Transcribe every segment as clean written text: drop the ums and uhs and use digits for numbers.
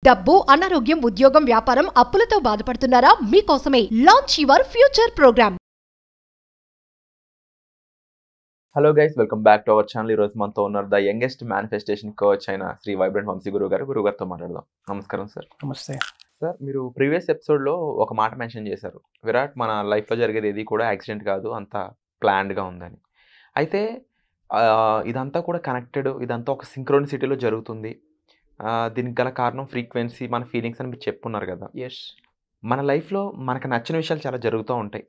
డబ్బు, అనారోగ్యం, ఉద్యోగం, వ్యాపారం, అప్పులతో బాధపడుతున్నారా? మీకోసమే launch your future programme. Hello guys, welcome back to our channel. ఈరోజు మనతో ఉన్నారు ద యంగెస్ట్ మేనిఫెస్టేషన్ కోచ్ అయిన శ్రీ వైబ్రెంట్ వంశీ గురుగారితో మాట్లాడదాం. నమస్కారం సార్. నమస్తే సార్, మీరు ప్రీవియస్ ఎపిసోడ్లో ఒక మాట మెన్షన్ చేశారు, విరాట్ మన లైఫ్లో జరిగేది ఏది కూడా యాక్సిడెంట్ కాదు, అంతా ప్లాన్డ్గా ఉందని. అయితే ఇదంతా కూడా కనెక్టెడ్, ఇదంతా ఒక సింక్రోనిసిటీలో జరుగుతుంది. దీనికి గల కారణం ఫ్రీక్వెన్సీ, మన ఫీలింగ్స్ అని మీరు చెప్పున్నారు కదా. ఎస్, మన లైఫ్లో మనకు నచ్చిన విషయాలు చాలా జరుగుతూ ఉంటాయి.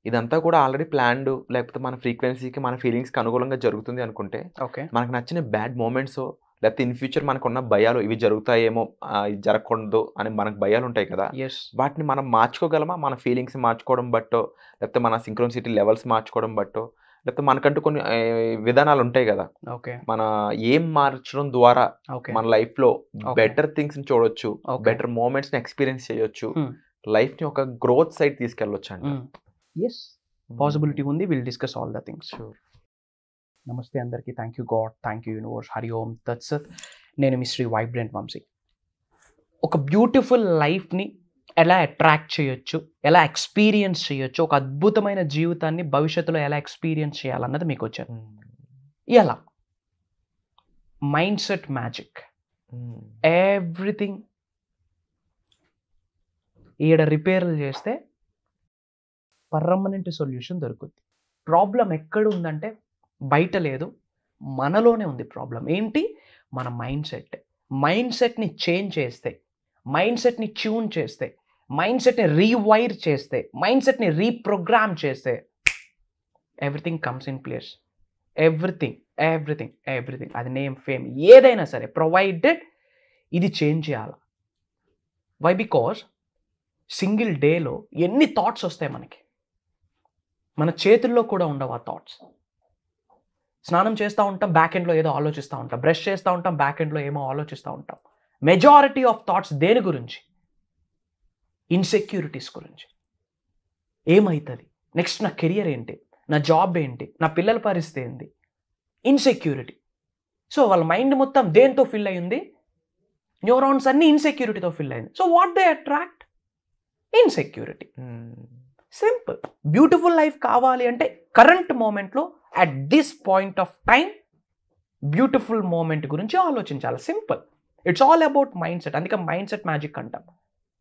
ఇదంతా కూడా ఆల్రెడీ ప్లాన్డ్, లేకపోతే మన ఫ్రీక్వెన్సీకి, మన ఫీలింగ్స్కి అనుకూలంగా జరుగుతుంది అనుకుంటే, ఓకే, మనకు నచ్చిన బ్యాడ్ మూమెంట్స్, లేకపోతే ఇన్ ఫ్యూచర్ మనకున్న భయాలు, ఇవి జరుగుతాయేమో, ఇది జరగకూడదు అని మనకు భయాలు ఉంటాయి కదా. వాటిని మనం మార్చుకోగలమా? మన ఫీలింగ్స్ మార్చుకోవడం బట్టో, లేకపోతే మన సింక్రోనిసిటీ లెవెల్స్ మార్చుకోవడం బట్టో, లేకపోతే మనకంటూ కొన్ని విధానాలు ఉంటాయి కదా. ఓకే, మన ఏం మార్చడం ద్వారా మన లైఫ్లో బెటర్ థింగ్స్ చూడొచ్చు, బెటర్ మూమెంట్స్ని ఎక్స్పీరియన్స్ చేయొచ్చు, లైఫ్ని ఒక గ్రోత్ సైడ్ తీసుకెళ్ళొచ్చు అంట. ఎస్, పాసిబిలిటీ ఉంది. Will discuss all the things. నమస్తే అందరికీ. Thank you God, thank you universe, Hari Om తత్సత్. నేను మీ శ్రీ వైబ్రెంట్ వంశీ. ఒక బ్యూటిఫుల్ లైఫ్ని ఎలా అట్రాక్ట్ చేయొచ్చు, ఎలా ఎక్స్పీరియన్స్ చేయొచ్చు, ఒక అద్భుతమైన జీవితాన్ని భవిష్యత్తులో ఎలా ఎక్స్పీరియన్స్ చేయాలన్నది మీకు వచ్చాను. ఎలా మైండ్ సెట్ మ్యాజిక్, ఎవ్రీథింగ్ ఈడ రిపేర్లు చేస్తే పర్మనెంట్ సొల్యూషన్ దొరుకుతుంది. ప్రాబ్లం ఎక్కడ ఉందంటే బయట లేదు, మనలోనే ఉంది ప్రాబ్లం. ఏంటి? మన మైండ్ సెట్. మైండ్ సెట్ని చేంజ్ చేస్తే, మైండ్ సెట్ని ట్యూన్ చేస్తే, మైండ్ సెట్ని రీవైర్ చేస్తే, మైండ్ సెట్ని రీప్రోగ్రామ్ చేస్తే everything comes in place. Everything everything everything, అది నేమ్, ఫేమ్, ఏదైనా సరే, ప్రొవైడెడ్ ఇది చేంజ్ చేయాలి. వై? బికాజ్ సింగిల్ డేలో ఎన్ని థాట్స్ వస్తాయి మనకి, మన చేతుల్లో కూడా ఉండవు ఆ థాట్స్. స్నానం చేస్తూ ఉంటాం, బ్యాక్ ఎండ్లో ఏదో ఆలోచిస్తూ ఉంటాం. బ్రష్ చేస్తూ ఉంటాం, బ్యాక్ ఎండ్లో ఏమో ఆలోచిస్తూ ఉంటాం. మెజారిటీ ఆఫ్ థాట్స్ దేని గురించి? ఇన్సెక్యూరిటీస్ గురించి. ఏమవుతుంది నెక్స్ట్, నా కెరియర్ ఏంటి, నా జాబ్ ఏంటి, నా పిల్లల పరిస్థితి ఏంటి, ఇన్సెక్యూరిటీ. సో వాళ్ళ మైండ్ మొత్తం దేంతో ఫిల్ అయ్యింది? న్యూరాన్స్ అన్ని ఇన్సెక్యూరిటీతో ఫిల్ అయింది. So what they attract? Insecurity. Simple. Beautiful life కావాలి అంటే కరెంట్ మూమెంట్లో, at this point of time, beautiful moment గురించి ఆలోచించాలి. Simple. It's all about mind set. అందుకే మైండ్ సెట్ మ్యాజిక్ అంటాం.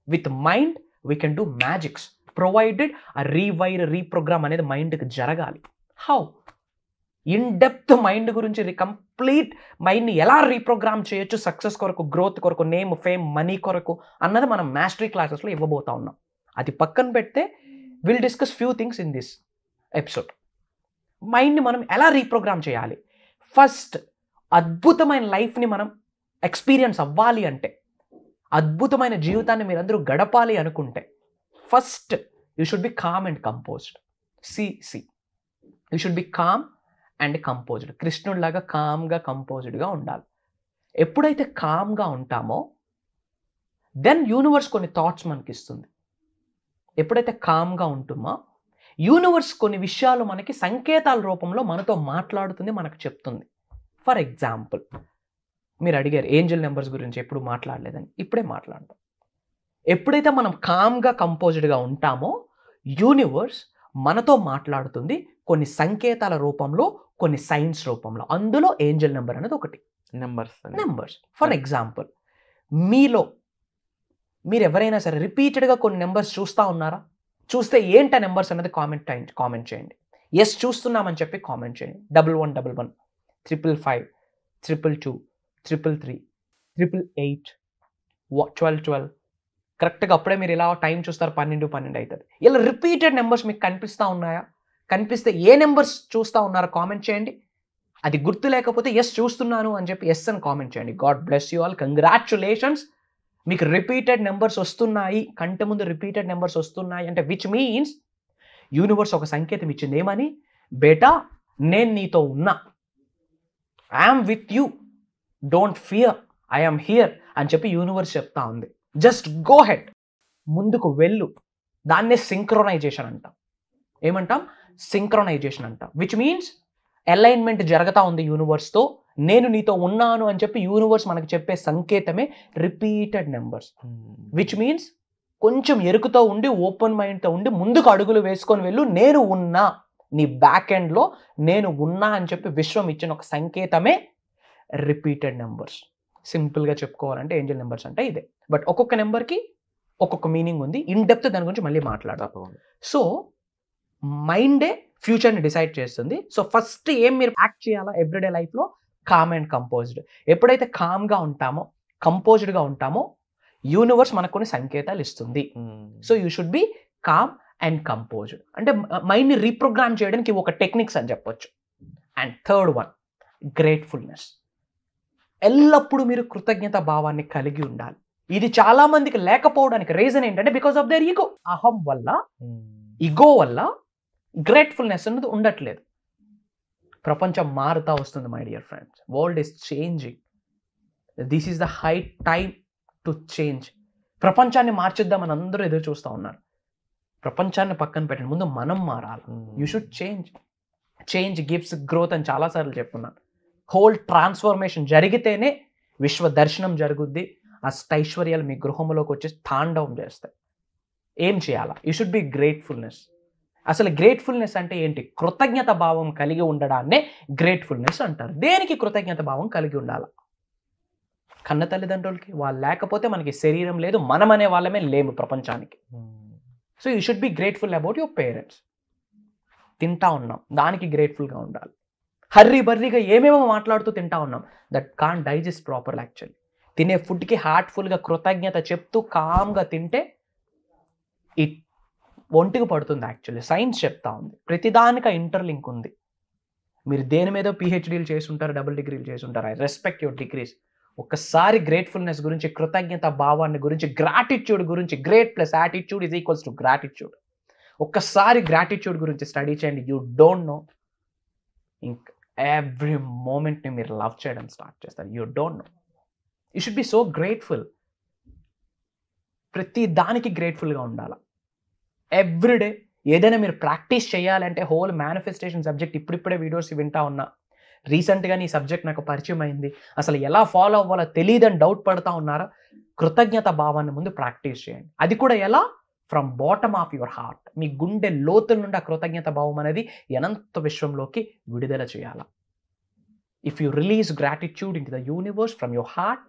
With mind we can do magics, provided ఆ rewire, reprogram అనేది మైండ్కి జరగాలి. హౌ? ఇన్ డెప్త్ మైండ్ గురించి, కంప్లీట్ మైండ్ని ఎలా రీప్రోగ్రామ్ చేయొచ్చు సక్సెస్ కొరకు, గ్రోత్ కొరకు, నేమ్, ఫేమ్, మనీ కొరకు అన్నది మనం మాస్టరీ క్లాసెస్లో ఇవ్వబోతా ఉన్నాం. అది పక్కన పెడితే will discuss few things in this episode. మైండ్ని మనం ఎలా రీప్రోగ్రామ్ చేయాలి? ఫస్ట్, అద్భుతమైన లైఫ్ని మనం ఎక్స్పీరియన్స్ అవ్వాలి అంటే, అద్భుతమైన జీవితాన్ని మీరందరూ గడపాలి అనుకుంటే, first you should be calm and composed. You should be calm and composed. కృష్ణుడిలాగా కామ్గా, కంపోజ్డ్గా ఉండాలి. ఎప్పుడైతే కామ్గా ఉంటామో దెన్ యూనివర్స్ కొన్ని థాట్స్ మనకి ఇస్తుంది. ఎప్పుడైతే కామ్గా ఉంటుమో యూనివర్స్ కొన్ని విషయాలు మనకి సంకేతాల రూపంలో మనతో మాట్లాడుతుంది, మనకు చెప్తుంది. ఫర్ ఎగ్జాంపుల్, మీరు అడిగారు ఏంజల్ నెంబర్స్ గురించి ఎప్పుడు మాట్లాడలేదని. ఇప్పుడే మాట్లాడతాం. ఎప్పుడైతే మనం కామ్గా, కంపోజ్డ్గా ఉంటామో యూనివర్స్ మనతో మాట్లాడుతుంది కొన్ని సంకేతాల రూపంలో, కొన్ని సైన్స్ రూపంలో. అందులో ఏంజల్ నెంబర్ అనేది ఒకటి. నెంబర్స్ ఫర్ ఎగ్జాంపుల్, మీరు ఎవరైనా సరే రిపీటెడ్గా కొన్ని నెంబర్స్ చూస్తూ ఉన్నారా? చూస్తే ఏంట నెంబర్స్ అనేది కామెంట్ చేయండి. ఎస్ చూస్తున్నామని చెప్పి కామెంట్ చేయండి. 1111, 555, 222, 333, 888, 1212. కరెక్ట్గా అప్పుడే మీరు ఇలా టైం చూస్తారు, 12 అవుతుంది. ఇలా రిపీటెడ్ నెంబర్స్ మీకు కనిపిస్తూ ఉన్నాయా? కనిపిస్తే ఏ నెంబర్స్ చూస్తూ ఉన్నారో కామెంట్ చేయండి. అది గుర్తు లేకపోతే ఎస్ చూస్తున్నాను అని చెప్పి ఎస్ అని కామెంట్ చేయండి. God bless you all, congratulations. మీకు రిపీటెడ్ నెంబర్స్ వస్తున్నాయి, కంటి ముందు రిపీటెడ్ నెంబర్స్ వస్తున్నాయి అంటే విచ్ మీన్స్ యూనివర్స్ ఒక సంకేతం ఇచ్చింది. ఏమని? బేటా, నేను నీతో ఉన్నా, I'm with you, don't fear, I'm here అని చెప్పి యూనివర్స్ చెప్తా ఉంది. జస్ట్ గో హెడ్, ముందుకు వెళ్ళు. దాన్నే సింక్రోనైజేషన్ అంటాం. ఏమంటాం? సింక్రోనైజేషన్ అంటాం. విచ్ మీన్స్ అలైన్మెంట్ జరుగుతూ ఉంది యూనివర్స్తో. నేను నీతో ఉన్నాను అని చెప్పి యూనివర్స్ మనకు చెప్పే సంకేతమే రిపీటెడ్ నెంబర్స్. విచ్ మీన్స్ కొంచెం ఎరుకుతో ఉండి ఓపెన్ మైండ్తో ఉండి ముందుకు అడుగులు వేసుకొని వెళ్ళు, నేను ఉన్నా, నీ బ్యాక్ ఎండ్లో నేను ఉన్నా అని చెప్పి విశ్వం ఇచ్చిన ఒక సంకేతమే రిపీటెడ్ నెంబర్స్. సింపుల్గా చెప్పుకోవాలంటే ఏంజల్ నెంబర్స్ అంటే ఇదే. బట్ ఒక్కొక్క నెంబర్కి ఒక్కొక్క మీనింగ్ ఉంది. ఇన్ డెప్త్ దాని గురించి మళ్ళీ మాట్లాడదాం. సో మైండే ఫ్యూచర్ని డిసైడ్ చేస్తుంది. సో ఫస్ట్ ఏం మీరు యాక్ట్ చేయాలా ఎవ్రీడే లైఫ్లో? Calm and composed. ఎప్పుడైతే కామ్గా ఉంటామో, కంపోజ్డ్గా ఉంటామో, యూనివర్స్ మనకు కొన్ని సంకేతాలు ఇస్తుంది. So you should be calm and composed. అంటే మైండ్ని రీప్రోగ్రామ్ చేయడానికి ఒక టెక్నిక్స్ అని చెప్పొచ్చు. And third one, gratefulness. ఎల్లప్పుడూ మీరు కృతజ్ఞత భావాన్ని కలిగి ఉండాలి. ఇది చాలా మందికి లేకపోవడానికి రీజన్ ఏంటంటే బికాస్ ఆఫ్ దేర్ ఈగో. అహం వల్ల, ఈగో వల్ల గ్రేట్ఫుల్నెస్ అనేది ఉండట్లేదు. ప్రపంచం మారుతా వస్తుంది my dear friends. World is changing. This is the high time to change. ప్రపంచాన్ని మార్చిద్దామని అందరూ ఎదురు చూస్తూ ఉన్నారు. ప్రపంచాన్ని పక్కన పెట్టండి, ముందు మనం మారాలి. You should change. Change gives growth అని చాలాసార్లు చెప్తున్నాను. హోల్ ట్రాన్స్ఫర్మేషన్ జరిగితేనే విశ్వ దర్శనం జరుగుద్ది. అష్టైశ్వర్యాలు మీ గృహంలోకి వచ్చి తాండవం చేస్తాయి. ఏం చేయాలా? You should B gratefulness. అసలు గ్రేట్ఫుల్నెస్ అంటే ఏంటి? కృతజ్ఞత భావం కలిగి ఉండడాన్నే గ్రేట్ఫుల్నెస్ అంటారు. దేనికి కృతజ్ఞత భావం కలిగి ఉండాలి? కన్న తల్లిదండ్రులకి. వాళ్ళు లేకపోతే మనకి శరీరం లేదు, మనం అనే వాళ్ళమే లేము ప్రపంచానికి. So you should be grateful about your parents. తింటా ఉన్నాం, దానికి గ్రేట్ఫుల్గా ఉండాలి. హర్రీ బర్రీగా ఏమేమో మాట్లాడుతూ తింటా ఉన్నాం, that can't digest proper. Actually తినే ఫుడ్కి హార్ట్ఫుల్గా కృతజ్ఞత చెప్తూ కామ్గా తింటే ఇట్ ఒంటికి పడుతుంది. యాక్చువల్లీ సైన్స్ చెప్తా ఉంది ప్రతిదానికి ఆ ఇంటర్లింక్ ఉంది. మీరు దేని మీద పిహెచ్డీలు చేసుంటారు, డబుల్ డిగ్రీలు చేసుంటారు. I respect your degrees. ఒక్కసారి గ్రేట్ఫుల్నెస్ గురించి, కృతజ్ఞత భావాన్ని గురించి, గ్రాటిట్యూడ్ గురించి, great plus attitude is equals to gratitude. ఒక్కసారి గ్రాటిట్యూడ్ గురించి స్టడీ చేయండి. యూ డోంట్ నో, ఇంక ఎవ్రీ మూమెంట్ని మీరు లవ్ చేయడం స్టార్ట్ చేస్తారు. You don't know. You should B so grateful. ప్రతి దానికి గ్రేట్ఫుల్గా ఉండాలి. ఎవ్రీడే ఏదైనా మీరు ప్రాక్టీస్ చేయాలంటే హోల్ మేనిఫెస్టేషన్ సబ్జెక్ట్ ఇప్పుడిప్పుడే వీడియోస్ వింటా ఉన్నా. రీసెంట్గా నీ సబ్జెక్ట్ నాకు పరిచయం అయింది, అసలు ఎలా ఫాలో అవ్వాలో తెలియదని డౌట్ పడతా ఉన్నారా? కృతజ్ఞత భావాన్ని ముందు ప్రాక్టీస్ చేయండి. అది కూడా ఎలా? From bottom of your heart. మీ గుండె లోతుల నుండి ఆ కృతజ్ఞత భావం అనేది అనంత విశ్వంలోకి విడుదల చేయాలి. If you release gratitude in to the universe from your heart,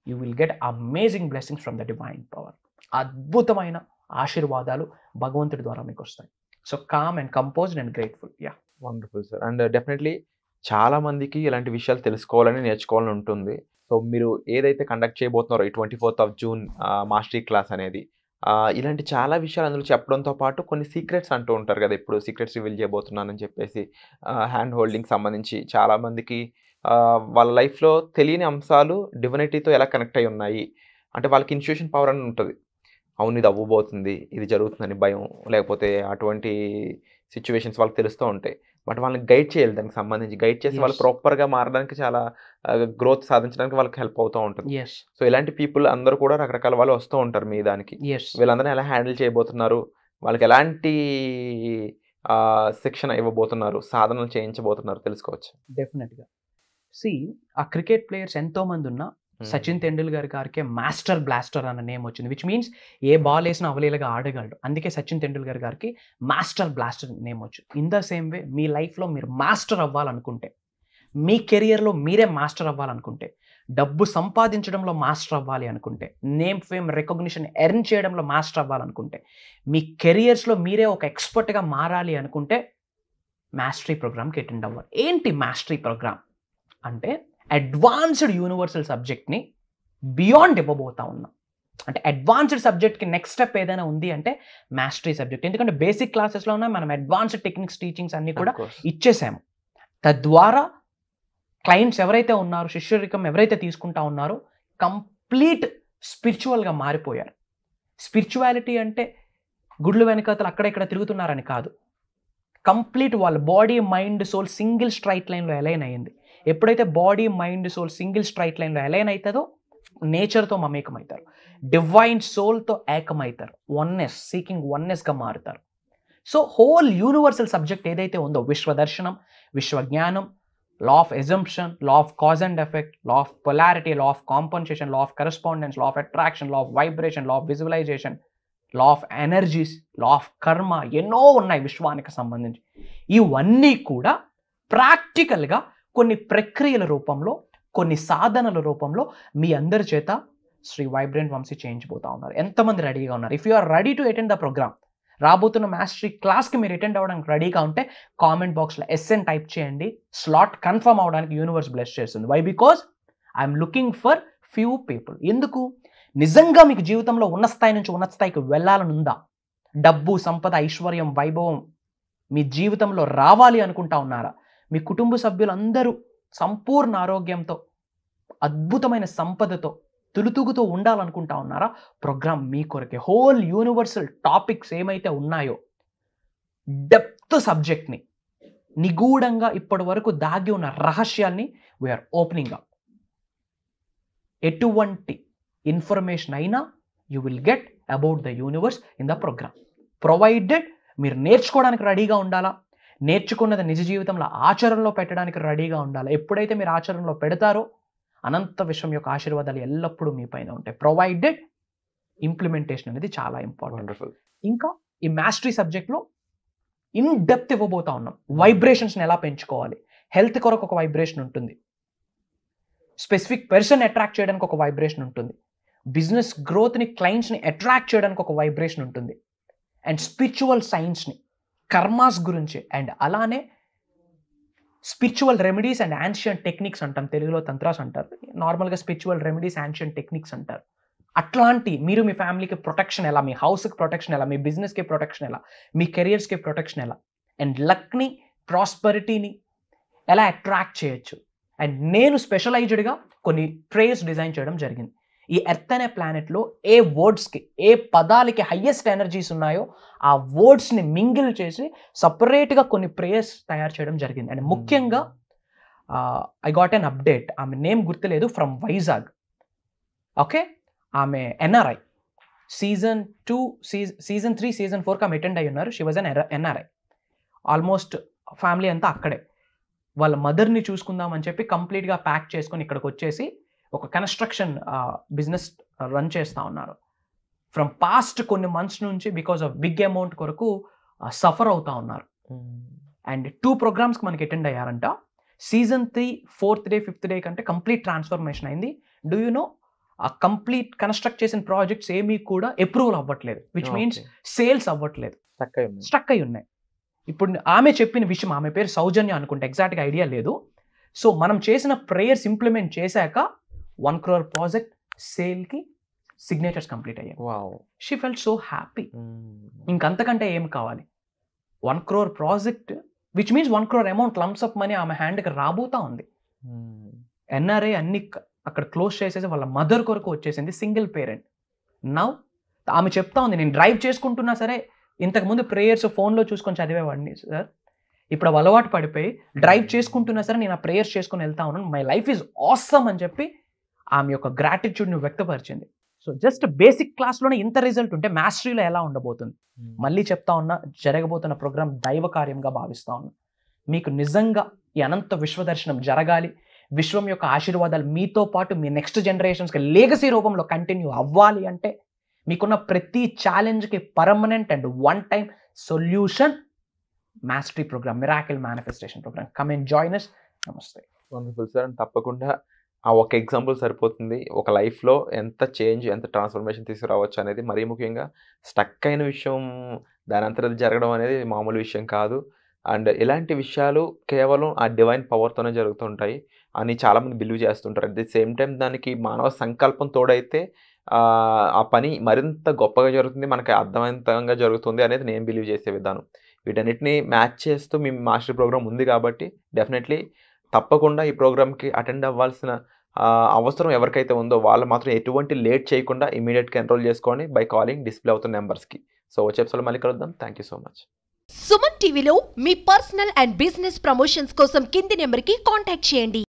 you will get amazing blessings from the divine power. అద్భుతమైన ఆశీర్వాదాలు భగవంతుడి ద్వారా మీకు వస్తాయి. So calm and composed and grateful. Yeah, wonderful sir. And definitely చాలా మందికి ఇలాంటి విషయాలు తెలుసుకోవాలని, నేర్చుకోవాలని ఉంటుంది. సో మీరు ఏదైతే కండక్ట్ చేయబోతున్నారో ఈ 24th జూన్ మాస్టరీ క్లాస్ అనేది, ఇలాంటి చాలా విషయాలు అందులో చెప్పడంతో పాటు కొన్ని సీక్రెట్స్ అంటూ ఉంటారు కదా, ఇప్పుడు సీక్రెట్స్ రివీల్ చేయబోతున్నానని చెప్పేసి హ్యాండ్ హోల్డింగ్ సంబంధించి చాలామందికి వాళ్ళ లైఫ్లో తెలియని అంశాలు డివినిటీతో ఎలా కనెక్ట్ అయి ఉన్నాయి అంటే వాళ్ళకి ఇన్స్టిట్యూషన్ పవర్ అని ఉంటుంది. అవును ఇది అవ్వబోతుంది, ఇది జరుగుతుందని భయం, లేకపోతే అటువంటి సిచ్యువేషన్స్ వాళ్ళకి తెలుస్తూ ఉంటాయి. బట్ వాళ్ళని గైడ్ చేయాలి, దానికి సంబంధించి గైడ్ చేసి వాళ్ళు ప్రాపర్గా మారడానికి, చాలా గ్రోత్ సాధించడానికి వాళ్ళకి హెల్ప్ అవుతూ ఉంటుంది. సో ఇలాంటి పీపుల్ అందరూ కూడా రకరకాల వాళ్ళు వస్తూ ఉంటారు మీ దానికి. వీళ్ళందరినీ ఎలా హ్యాండిల్ చేయబోతున్నారు, వాళ్ళకి ఎలాంటి శిక్షణ ఇవ్వబోతున్నారు, సాధనలు చేయించబోతున్నారు తెలుసుకోవచ్చు. డెఫినెట్గా. ఆ క్రికెట్ ప్లేయర్స్ ఎంతోమంది ఉన్నా సచిన్ తెండూల్కర్ గారికి మాస్టర్ బ్లాస్టర్ అన్న నేమ్ వచ్చింది. విచ్ మీన్స్ ఏ బాల్ వేసినా అవలీలగా ఆడగలడు. అందుకే సచిన్ తెండూల్కర్ గారికి మాస్టర్ బ్లాస్టర్ నేమ్ వచ్చింది. ఇన్ ద సేమ్ వే మీ లైఫ్లో మీరు మాస్టర్ అవ్వాలనుకుంటే, మీ కెరియర్లో మీరే మాస్టర్ అవ్వాలనుకుంటే, డబ్బు సంపాదించడంలో మాస్టర్ అవ్వాలి అనుకుంటే, నేమ్ ఫేమ్ రికగ్నిషన్ ఎర్న్ చేయడంలో మాస్టర్ అవ్వాలనుకుంటే, మీ కెరియర్స్లో మీరే ఒక ఎక్స్పర్ట్గా మారాలి అనుకుంటే మాస్టరీ ప్రోగ్రామ్కి అటెండ్ అవ్వాలి. ఏంటి మాస్టరీ ప్రోగ్రామ్ అంటే? అడ్వాన్స్డ్ యూనివర్సల్ సబ్జెక్ట్ని బియాండ్ ఇవ్వబోతా ఉన్నాం. అంటే అడ్వాన్స్డ్ సబ్జెక్ట్కి నెక్స్ట్ స్టెప్ ఏదైనా ఉంది అంటే మాస్టరీ సబ్జెక్ట్. ఎందుకంటే బేసిక్ క్లాసెస్లో ఉన్న మనం అడ్వాన్స్డ్ టెక్నిక్స్ టీచింగ్స్ అన్నీ కూడా ఇచ్చేసాము. తద్వారా క్లయింట్స్ ఎవరైతే ఉన్నారో, శిష్యరికం ఎవరైతే తీసుకుంటా ఉన్నారో కంప్లీట్ స్పిరిచువల్గా మారిపోయారు. స్పిరిచువాలిటీ అంటే గుడ్లు వెనకాతలు అక్కడ ఇక్కడ తిరుగుతున్నారని కాదు. కంప్లీట్ వాళ్ళ body mind soul single straight లైన్లో అలైన్ అయ్యింది. ఎప్పుడైతే body mind soul single straight లైన్లో అలైన్ అవుతుందో నేచర్తో మమేకమవుతారు, డివైన్ సోల్తో ఏకమవుతారు, వన్నెస్ సీకింగ్ వన్నెస్గా మారుతారు. సో హోల్ యూనివర్సల్ సబ్జెక్ట్ ఏదైతే ఉందో, విశ్వ దర్శనం, విశ్వ జ్ఞానం, law of assumption, law of cause and effect, law of polarity, law of compensation, law of correspondence, law of attraction, law of vibration, law of visualization, law of energies, law of karma, ఎన్నో ఉన్నాయి విశ్వానికి సంబంధించి. ఇవన్నీ కూడా ప్రాక్టికల్గా కొన్ని ప్రక్రియల రూపంలో, కొన్ని సాధనల రూపంలో మీ అందరి చేత శ్రీ వైబ్రెంట్ వంశీ చేయించబోతా ఉన్నారు. ఎంతమంది రెడీగా ఉన్నారు? If you are ready to attend the programme, రాబోతున్న మాస్టరీ క్లాస్కి మీరు అటెండ్ అవ్వడానికి రెడీగా ఉంటే కామెంట్ బాక్స్లో ఎస్ఎన్ టైప్ చేయండి. స్లాట్ కన్ఫర్మ్ అవ్వడానికి యూనివర్స్ బ్లెస్ చేస్తుంది. Why? Because I'm looking for few people. ఎందుకు? నిజంగా మీకు జీవితంలో ఉన్న స్థాయి నుంచి ఉన్నత స్థాయికి వెళ్ళాలని ఉందా? డబ్బు, సంపద, ఐశ్వర్యం, వైభవం మీ జీవితంలో రావాలి అనుకుంటా ఉన్నారా? మీ కుటుంబ సభ్యులందరూ సంపూర్ణ ఆరోగ్యంతో, అద్భుతమైన సంపదతో, తులుతుగుతూ ఉండాలనుకుంటా ఉన్నారా? ప్రోగ్రామ్ మీ కొరకే. హోల్ యూనివర్సల్ టాపిక్స్ ఏమైతే ఉన్నాయో, డెప్త్ సబ్జెక్ట్ని, నిగూఢంగా ఇప్పటి వరకు దాగి ఉన్న రహస్యాల్ని వీఆర్ ఓపెనింగ్ అప్. ఎటువంటి ఇన్ఫర్మేషన్ అయినా you will get about the universe in the programme, provided మీరు నేర్చుకోవడానికి రెడీగా ఉండాలా, నేర్చుకున్నది నిజ జీవితంలో ఆచరణలో పెట్టడానికి రెడీగా ఉండాలి. ఎప్పుడైతే మీరు ఆచరణలో పెడతారో అనంత విశ్వం యొక్క ఆశీర్వాదాలు ఎల్లప్పుడూ మీ పైన ఉంటాయి. ప్రొవైడెడ్ ఇంప్లిమెంటేషన్ అనేది చాలా ఇంపార్టెంట్. ఇంకా ఈ మాస్టరీ సబ్జెక్ట్లో ఇన్ డెప్త్ ఇవ్వబోతా ఉన్నాం. వైబ్రేషన్స్ని ఎలా పెంచుకోవాలి, హెల్త్ కొరకు ఒక వైబ్రేషన్ ఉంటుంది, స్పెసిఫిక్ పర్సన్ అట్రాక్ట్ చేయడానికి ఒక వైబ్రేషన్ ఉంటుంది, బిజినెస్ గ్రోత్ని, క్లయింట్స్ని అట్రాక్ట్ చేయడానికి ఒక వైబ్రేషన్ ఉంటుంది, అండ్ స్పిరిచువల్ సైన్స్ని, కర్మాస్ గురించి, అండ్ అలానే spiritual remedies and ancient techniques అంటాం, తెలుగులో తంత్రాస్ అంటారు, నార్మల్గా స్పిరిచువల్ రెమెడీస్, యాన్షియంట్ టెక్నిక్స్ అంటారు. అట్లాంటి మీరు మీ ఫ్యామిలీకి ప్రొటెక్షన్ ఎలా, మీ హౌస్కి ప్రొటెక్షన్ ఎలా, మీ బిజినెస్కి ప్రొటెక్షన్ ఎలా, మీ కెరియర్స్కి ప్రొటెక్షన్ ఎలా, అండ్ లక్ని, ప్రాస్పరిటీని ఎలా అట్రాక్ట్ చేయొచ్చు. అండ్ నేను స్పెషలైజ్డ్గా కొన్ని ప్రేయర్స్ డిజైన్ చేయడం జరిగింది. ఈ ఎర్త్ అనే ప్లానెట్లో ఏ వర్డ్స్కి, ఏ పదాలకి హయ్యెస్ట్ ఎనర్జీస్ ఉన్నాయో ఆ వర్డ్స్ని మింగిల్ చేసి సపరేట్గా కొన్ని ప్రేయర్స్ తయారు చేయడం జరిగింది. అండ్ ముఖ్యంగా ఐ గాట్ ఎన్ అప్డేట్, ఆమె నేమ్ గుర్తులేదు, ఫ్రమ్ వైజాగ్. ఓకే, ఆమె ఎన్ఆర్ఐ. సీజన్ 2, సీజన్ 3, సీజన్ 4కి ఆమె అటెండ్ అయ్యి ఉన్నారు. She was an NRI. Almost family అంతా అక్కడే. వాళ్ళ మదర్ని చూసుకుందామని చెప్పి కంప్లీట్గా ప్యాక్ చేసుకొని ఇక్కడికి వచ్చేసి ఒక కన్స్ట్రక్షన్ బిజినెస్ రన్ చేస్తూ ఉన్నారు. ఫ్రమ్ పాస్ట్ కొన్ని మంత్స్ నుంచి బికాస్ ఆఫ్ బిగ్ అమౌంట్ కొరకు సఫర్ అవుతూ ఉన్నారు. అండ్ 2 ప్రోగ్రామ్స్కి మనకి అటెండ్ అయ్యారంట. Season 3 4th day 5th day కంటే కంప్లీట్ ట్రాన్స్ఫర్మేషన్ అయింది. డూ యూ నో, ఆ కంప్లీట్ కన్స్ట్రక్ట్ చేసిన ప్రాజెక్ట్స్ ఏమీ కూడా అప్రూవల్ అవ్వట్లేదు, విచ్ మీన్స్ సేల్స్ అవ్వట్లేదు, స్టక్ అయి ఉన్నాయి. ఇప్పుడు ఆమె చెప్పిన విషయం, ఆమె పేరు సౌజన్య అనుకుంటే, ఎగ్జాక్ట్గా ఐడియా లేదు. సో మనం చేసిన ప్రేయర్స్ ఇంప్లిమెంట్ చేశాక 1 crore ప్రాజెక్ట్ సేల్కి సిగ్నేచర్స్ కంప్లీట్ అయ్యాయి. She felt so happy. ఇంకంతకంటే ఏం కావాలి? 1 crore project, which means 1 crore amount lumpsum money ఆమె హ్యాండ్కి రాబోతా ఉంది. ఎన్ఆర్ఐ అన్ని అక్కడ క్లోజ్ చేసేసి వాళ్ళ మదర్ కొరకు వచ్చేసింది, సింగిల్ పేరెంట్. నౌ ఆమె చెప్తా ఉంది, నేను డ్రైవ్ చేసుకుంటున్నా సరే, ఇంతకుముందు ప్రేయర్స్ ఫోన్లో చూసుకొని చదివేవాడిని సార్, ఇప్పుడు అవి అలవాటు పడిపోయి డ్రైవ్ చేసుకుంటున్నా సరే నేను ఆ ప్రేయర్స్ చేసుకొని వెళ్తా ఉన్నాను, మై లైఫ్ ఈజ్ ఆసమ్ అని చెప్పి ఆమె యొక్క గ్రాటిట్యూడ్ని వ్యక్తపరిచింది. సో జస్ట్ బేసిక్ క్లాస్లోనే ఇంత రిజల్ట్ ఉంటే మాస్టరీలో ఎలా ఉండబోతుంది? మళ్ళీ చెప్తా ఉన్నా, జరగబోతున్న ప్రోగ్రామ్ దైవ కార్యంగా భావిస్తా ఉన్నా. మీకు నిజంగా ఈ అనంత విశ్వదర్శనం జరగాలి, విశ్వం యొక్క ఆశీర్వాదాలు మీతో పాటు మీ నెక్స్ట్ జనరేషన్స్కి లెగసీ రూపంలో కంటిన్యూ అవ్వాలి అంటే మీకున్న ప్రతి ఛాలెంజ్కి permanent and 1 time solution mastery program, miracle manifestation program. Come and join us. నమస్తే. Wonderful sir. తప్పకుండా ఆ ఒక ఎగ్జాంపుల్ సరిపోతుంది, ఒక లైఫ్లో ఎంత చేంజ్, ఎంత ట్రాన్స్ఫర్మేషన్ తీసుకురావచ్చు అనేది. మరీ ముఖ్యంగా స్టక్ అయిన విషయం దాని అంతరం జరగడం అనేది మామూలు విషయం కాదు. అండ్ ఇలాంటి విషయాలు కేవలం ఆ డివైన్ పవర్తోనే జరుగుతుంటాయి అని చాలామంది బిలీవ్ చేస్తుంటారు. అట్ ది సేమ్ టైం దానికి మానవ సంకల్పం తోడైతే ఆ పని మరింత గొప్పగా జరుగుతుంది, మనకి అర్థవంతంగా జరుగుతుంది అనేది నేను బిలీవ్ చేసే విధానం. వీటన్నిటిని మ్యాచ్ చేస్తూ మీ మాస్టర్ ప్రోగ్రామ్ ఉంది కాబట్టి డెఫినెట్లీ తప్పకుండా ఈ ప్రోగ్రామ్కి అటెండ్ అవ్వాల్సిన అవసరం ఎవరికైతే ఉందో వాళ్ళు మాత్రం ఎటువంటి లేట్ చేయకుండా ఇమీడియట్గా ఎన్రోల్ చేసుకోండి బై కాలింగ్ డిస్ప్లే అవుతున్న నెంబర్స్కి. సో వచ్చే ఎపిసోడ్లో మళ్ళీ కలుద్దాం. Thank you so much. Suman టీవీలో మీ పర్సనల్ అండ్ బిజినెస్ ప్రమోషన్స్ కోసం కింది నెంబర్కి కాంటాక్ట్ చేయండి.